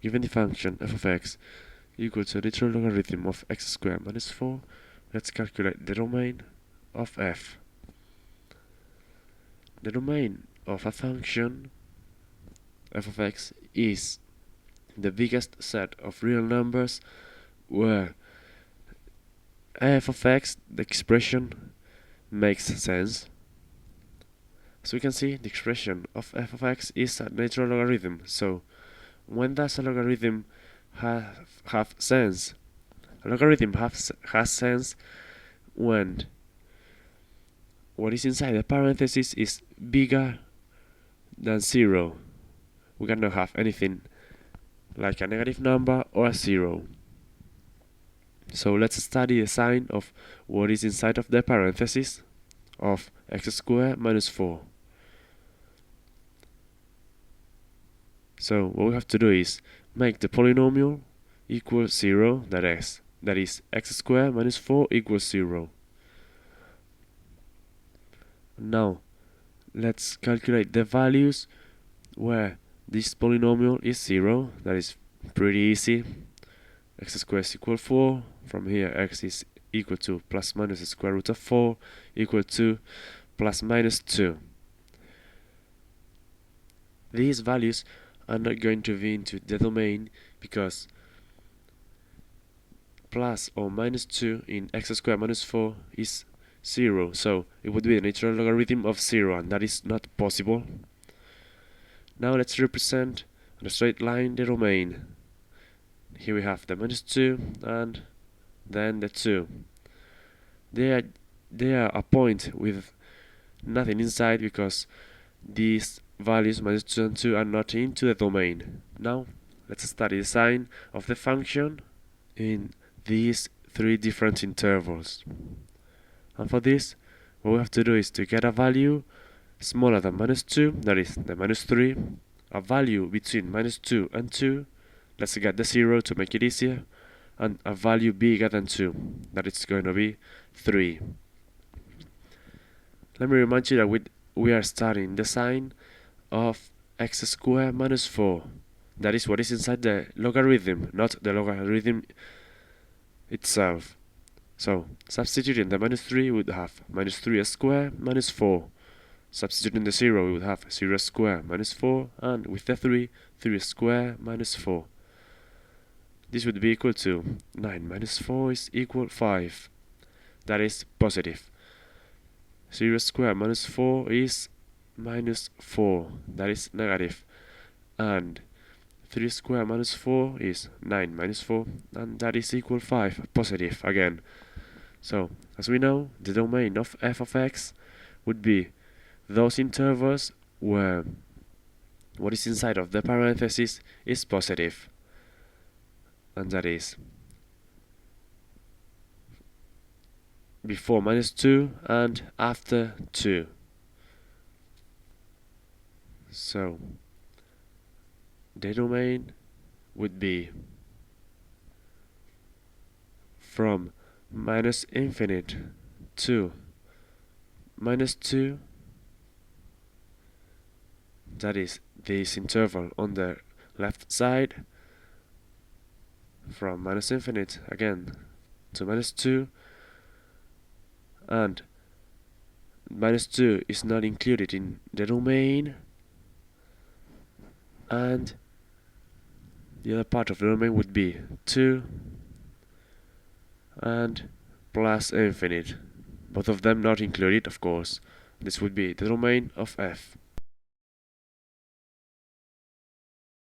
given the function f of x equal to the natural logarithm of x squared minus 4, let's calculate the domain of f. The domain of a function f of x is the biggest set of real numbers where f of x, the expression, makes sense. So we can see the expression of f of x is a natural logarithm. So when does a logarithm have sense? A logarithm has sense when what is inside the parenthesis is bigger than 0. We cannot have anything like a negative number or a 0. So let's study the sign of what is inside of the parenthesis of x squared minus 4. So what we have to do is make the polynomial equal 0, that is x squared minus 4 equals 0. Now let's calculate the values where this polynomial is 0. That is pretty easy. X squared is equal 4. From here x is equal to plus minus the square root of 4 equal to plus minus 2. These values are not going to be into the domain because plus or minus 2 in x squared minus 4 is 0, so it would be the natural logarithm of 0, and that is not possible. Now let's represent on a straight line the domain. Here we have the minus 2 and then the 2. They are a point with nothing inside because these values minus 2 and 2 are not into the domain. Now let's study the sign of the function in these three different intervals. And for this, what we have to do is to get a value smaller than minus 2, that is the minus 3, a value between minus 2 and 2, let's get the 0 to make it easier, and a value bigger than 2, that is going to be 3. Let me remind you that we are studying the sign of x squared minus 4. That is what is inside the logarithm, not the logarithm itself. So, substituting the minus 3, we would have minus 3 squared minus 4. Substituting the 0, we would have 0 squared minus 4, and with the 3, 3 squared minus 4. This would be equal to 9 minus 4 is equal 5. That is positive. 0 squared minus 4 is minus 4. That is negative. And 3 squared minus 4 is 9 minus 4, and that is equal 5, positive again. So, as we know, the domain of f of x would be those intervals where what is inside of the parenthesis is positive, and that is before minus 2 and after 2. So, the domain would be from minus infinite to minus 2, that is this interval on the left side, from minus infinite again to minus 2, and minus 2 is not included in the domain, and the other part of the domain would be 2 and plus infinite, both of them not included, of course. This would be the domain of f.